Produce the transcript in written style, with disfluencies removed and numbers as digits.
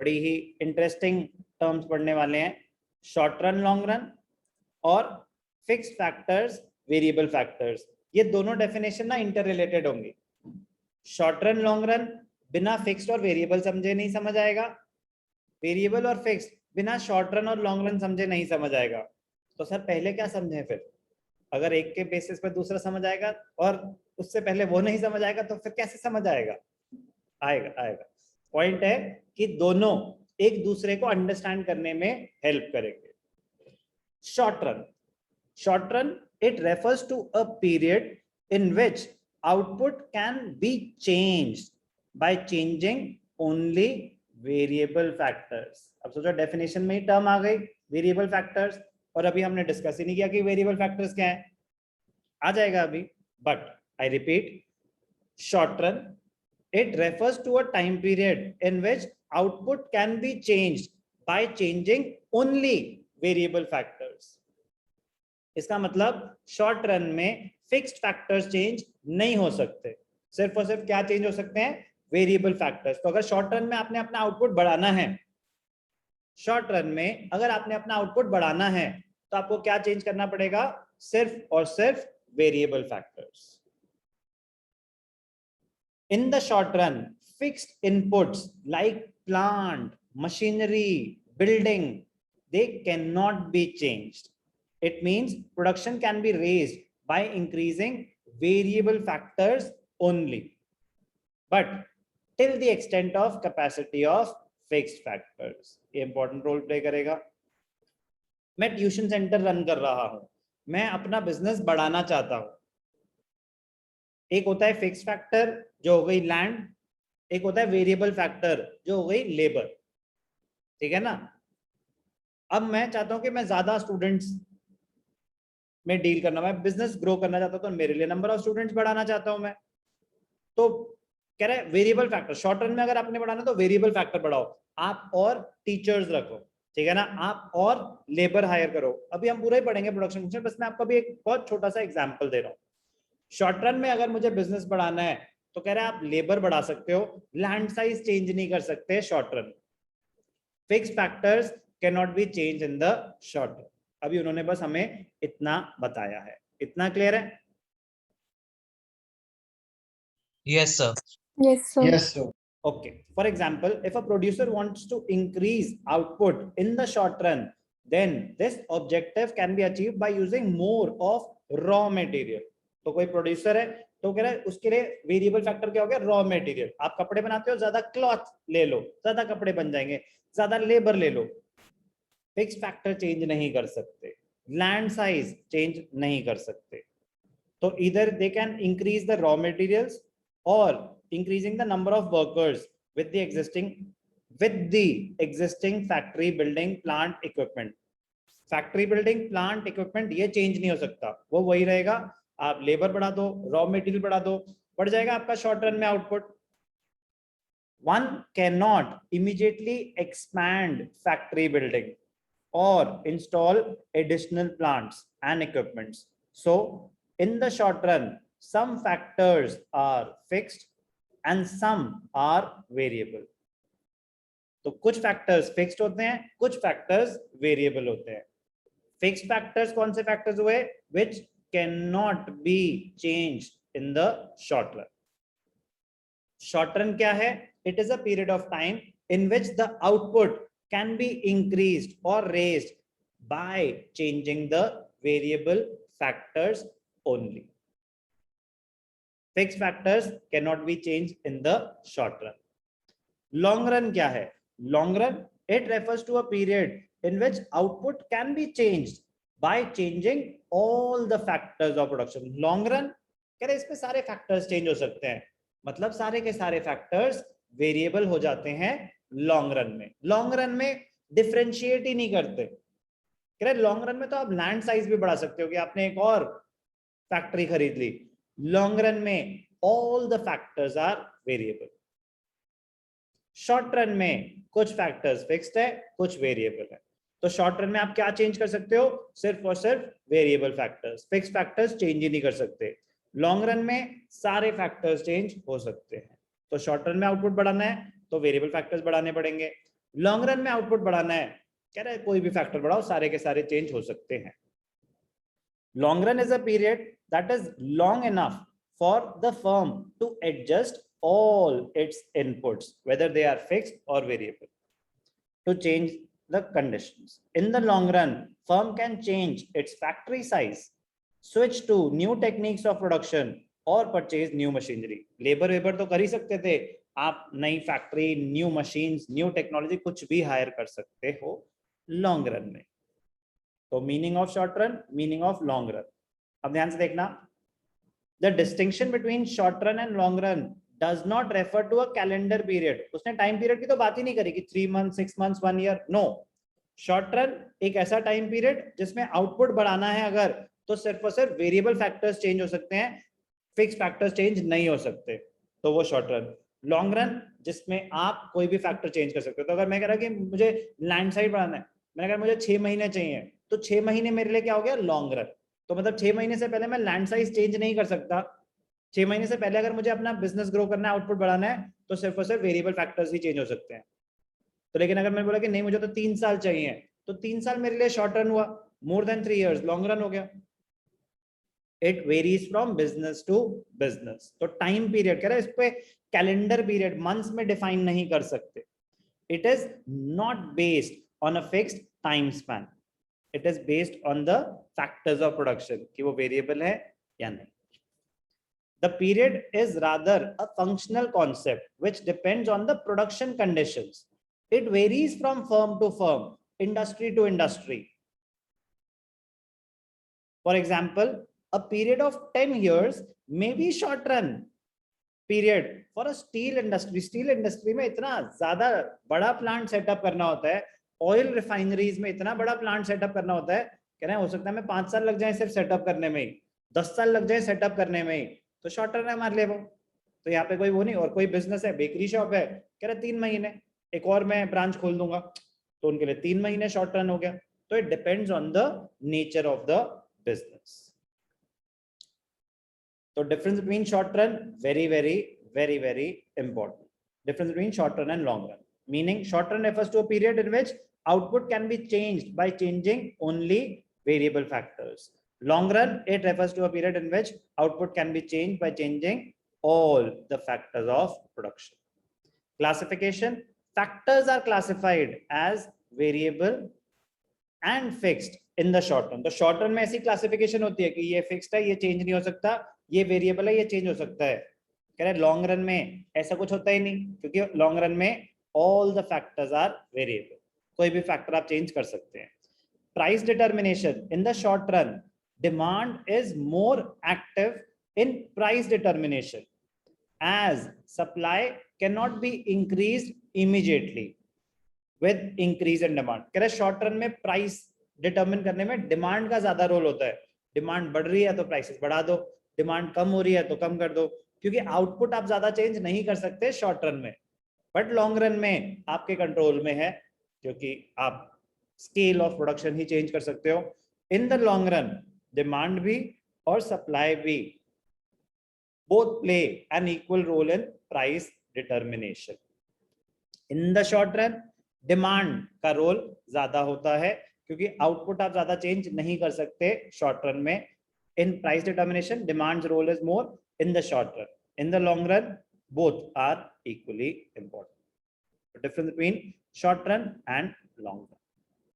बड़ी ही interesting terms पढ़ने वाले हैं, शॉर्ट रन, लॉन्ग रन और फिक्स्ड फैक्टर्स, वेरिएबल फैक्टर्स। ये दोनों डेफिनेशन ना इंटर रिलेटेड होंगी। शॉर्ट रन, लॉन्ग रन बिना फिक्स्ड और वेरिएबल समझे नहीं समझ आएगा, वेरिएबल और फिक्स्ड बिना शॉर्ट रन और लॉन्ग रन समझे नहीं समझ आएगा। तो सर पहले क्या समझें फिर? अगर एक के बेसिस पे दूसरा समझ आएगा और उससे पहले वो नहीं समझ आएगा तो फिर कैसे समझ आएगा? आएगा आएगा। पॉइंट है कि दोनों एक दूसरे को अंडरस्टैंड करने में हेल्प करेंगे। Short run, short run, it refers to a period in which output can be changed by changing only variable factors। अब सोचो डेफिनेशन में ही टर्म आ गई वेरिएबल फैक्टर्स, और अभी हमने डिस्कस ही नहीं किया कि वेरिएबल फैक्टर्स क्या है, आ जाएगा अभी। But I repeat, short run, it refers to a time period in which output can be changed by changing only variable factors। इसका मतलब शॉर्ट रन में फिक्स्ड फैक्टर्स चेंज नहीं हो सकते, सिर्फ और सिर्फ क्या चेंज हो सकते हैं? Variable factors. तो अगर शॉर्ट रन में आपने अपना आउटपुट बढ़ाना है, शॉर्ट रन में अगर आपने अपना आउटपुट बढ़ाना है तो आपको क्या चेंज करना पड़ेगा? सिर्फ और सिर्फ variable factors. In the short run, fixed inputs like plant, machinery, building, they cannot be changed. It means production can be raised by increasing variable factors only, but till the extent of capacity of fixed factors। ये important role play करेगा। मैं tuition centre run कर रहा हूं, मैं अपना business बढ़ाना चाहता हूं। एक होता है फिक्स्ड फैक्टर जो हो गई लैंड, एक होता है वेरिएबल फैक्टर जो हो गई लेबर, ठीक है ना? अब मैं चाहता हूं कि मैं ज्यादा स्टूडेंट्स में डील करना, मैं बिजनेस ग्रो करना चाहता हूं, तो मेरे लिए नंबर ऑफ स्टूडेंट्स बढ़ाना चाहता हूं मैं। तो कह रहे हैं वेरिएबल फैक्टर, शॉर्ट रन में अगर आपने बढ़ाना तो वेरिएबल फैक्टर बढ़ाओ, आप और टीचर्स रखो, ठीक है ना, आप और लेबर हायर करो। अभी हम पूरा ही पढ़ेंगे प्रोडक्शन फंक्शन, बस मैं आपको भी एक बहुत छोटा सा एग्जांपल दे रहा हूँ। शॉर्ट रन में अगर मुझे बिजनेस बढ़ाना है तो कह रहे हैं आप लेबर बढ़ा सकते हो, लैंड साइज चेंज नहीं कर सकते short run. Fixed factors can not be change in the short run. अभी उन्होंने बस हमें इतना बताया है, इतना क्लियर है? Yes, sir. Yes, sir. Yes, sir. Okay, for example, if a producer wants to increase output in the short run, then this objective can be achieved by using more of raw material। तो कोई producer है तो कह रहा है उसके लिए variable factor क्या हो गया? Raw material. आप कपड़े बनाते हो, ज्यादा क्लॉथ ले लो, ज्यादा कपड़े बन जाएंगे, ज्यादा लेबर ले लो। फिक्स फैक्टर चेंज नहीं कर सकते, लैंड साइज चेंज नहीं कर सकते। तो इधर they can increase the raw materials और increasing the number of workers with the existing factory building plant equipment। Factory building plant equipment ये चेंज नहीं हो सकता, वो वही रहेगा। आप लेबर बढ़ा दो, रॉ मटेरियल बढ़ा दो, बढ़ जाएगा आपका शॉर्ट रन में output. One cannot immediately expand factory building or install additional plants and equipments, so in the short run some factors are fixed and some are variable। तो कुछ फैक्टर्स फिक्स्ड होते हैं, कुछ फैक्टर्स वेरिएबल होते हैं। Fixed factors कौन से factors हुए? which cannot be changed in the short run। Short run क्या है? It is a period of time in which the output can be increased और raised by changing the variable factors only. Fixed factors can not be change in the short run. Long run क्या है? Long run, it refers to a period in which output can be changed by changing all the factors of production. Long run कह रहे हैं इसमें सारे factors change हो सकते हैं, मतलब सारे के सारे फैक्टर्स वेरिएबल हो जाते हैं लॉन्ग रन में। लॉन्ग रन में डिफरेंशिएट ही नहीं करते। कह रहे लॉन्ग रन में तो आप लैंड साइज भी बढ़ा सकते हो कि आपने एक और फैक्ट्री खरीद ली। लॉन्ग रन में all the factors are variable. Short run में कुछ फैक्टर्स फिक्स्ड है, कुछ वेरिएबल है। तो शॉर्ट रन में आप क्या चेंज कर सकते हो? सिर्फ और सिर्फ variable factors, fixed factors change ही नहीं कर सकते। लॉन्ग रन में सारे फैक्टर्स चेंज हो सकते हैं। तो शॉर्ट रन में आउटपुट बढ़ाना है तो वेरिएबल फैक्टर्स बढ़ाने पड़ेंगे, लॉन्ग रन में आउटपुट बढ़ाना है, कह रहा है कोई भी फैक्टर बढ़ाओ, सारे के सारे चेंज हो सकते हैं. Long run is a period that is long enough for the firm to adjust all its inputs, whether they are fixed or variable, to change the conditions. In the long run, firm can change its factory size, switch to new techniques of production, or purchase new machinery. Labor weber तो कर ही सकते थे, आप नई factory, new machines, new technology कुछ भी higher कर सकते हो लॉन्ग रन में. तो meaning of short run, meaning of long run. अब ध्यान से देखना, the distinction between short run and long run does not refer to a calendar period. उसने टाइम पीरियड की तो बात ही नहीं करी कि 3 months, 6 months, 1 year. No, short run एक ऐसा टाइम पीरियड जिसमें आउटपुट बढ़ाना है अगर, तो सिर्फ और सिर्फ वेरिएबल फैक्टर्स चेंज हो सकते हैं, फिक्स फैक्टर्स चेंज नहीं हो सकते, तो वो शॉर्ट रन. लॉन्ग रन जिसमें आप कोई भी फैक्टर चेंज कर सकते हो. तो अगर मैं कह रहा कि मुझे लैंड साइड बढ़ाना है, मैंने कहा मुझे 6 महीने चाहिए, तो 6 महीने मेरे लिए क्या हो गया, लॉन्ग रन. तो मतलब 6 महीने से पहले मैं लैंड साइज चेंज नहीं कर सकता. 6 महीने से पहले अगर मुझे अपना बिजनेस ग्रो करना है, आउटपुट बढ़ाना है, तो सिर्फ और सिर्फ वेरिएबल फैक्टर्स ही चेंज हो सकते हैं. तो लेकिन अगर मैंने बोला कि नहीं मुझे तो 3 साल चाहिए, तो 3 साल मेरे लिए शॉर्ट रन हुआ, more than 3 years long run हो गया. It varies from business to business. तो टाइम पीरियड कह रहा है, इस पे कैलेंडर पीरियड मंथ्स में डिफाइन नहीं कर सकते. It is not based on a fixed time span. It is based on the factors of production, कि वो वेरिएबल है या नहीं. The period is rather a functional concept which depends on the production conditions. It varies from firm to firm, industry to industry. For example, a period of 10 years may be short run period for a steel industry. Steel industry में इतना ज़्यादा बड़ा plant setup करना होता है, oil refineries में इतना बड़ा plant setup करना होता है, कह रहे हैं हो सकता है मैं 5 साल लग जाए सिर्फ सेटअप करने में ही, 10 साल लग जाए सेटअप करने में ही, तो शॉर्ट टर्म है हमारे लिए वो. तो यहाँ पे कोई वो नहीं. और कोई बिजनेस है, बेकरी शॉप है, कह रहे 3 महीने, एक और मैं ब्रांच खोल दूंगा, तो उनके लिए 3 महीने शॉर्ट टर्म हो गया. तो it depends on the nature of the business. तो difference between short run, very very very very important. Difference between short run and long run. Meaning short run refers to a period in which output can be changed by changing only variable factors. Long run, it refers to a period in which output can be changed by changing all the factors of production. Classification: factors are classified as variable and fixed in the short run. तो short run में ऐसी classification होती है कि ये fixed है, ये change नहीं हो सकता, ये variable है, ये change हो सकता है. कह रहे long run में ऐसा कुछ होता ही नहीं, क्योंकि long run में all the factors are variable. कोई भी factor आप change कर सकते हैं. Price determination: in the short run, demand is more active in price determination as supply cannot be increased immediately with increase in demand. कह रहे short run में price determine करने में डिमांड का ज्यादा रोल होता है. डिमांड बढ़ रही है तो प्राइसेस बढ़ा दो, डिमांड कम हो रही है तो कम कर दो, क्योंकि आउटपुट आप ज्यादा चेंज नहीं कर सकते शॉर्ट रन में. बट लॉन्ग रन में आपके कंट्रोल में है, क्योंकि आप scale of production he change कर सकते हो. In the long run demand भी और सप्लाई भी both play an equal role in price determination. In the short run, demand का रोल ज्यादा होता है, क्योंकि आउटपुट आप ज्यादा चेंज नहीं कर सकते शॉर्ट रन में. In price determination, demand's role is more in the short run. In the long run, both are equally important. The difference between short run and long run.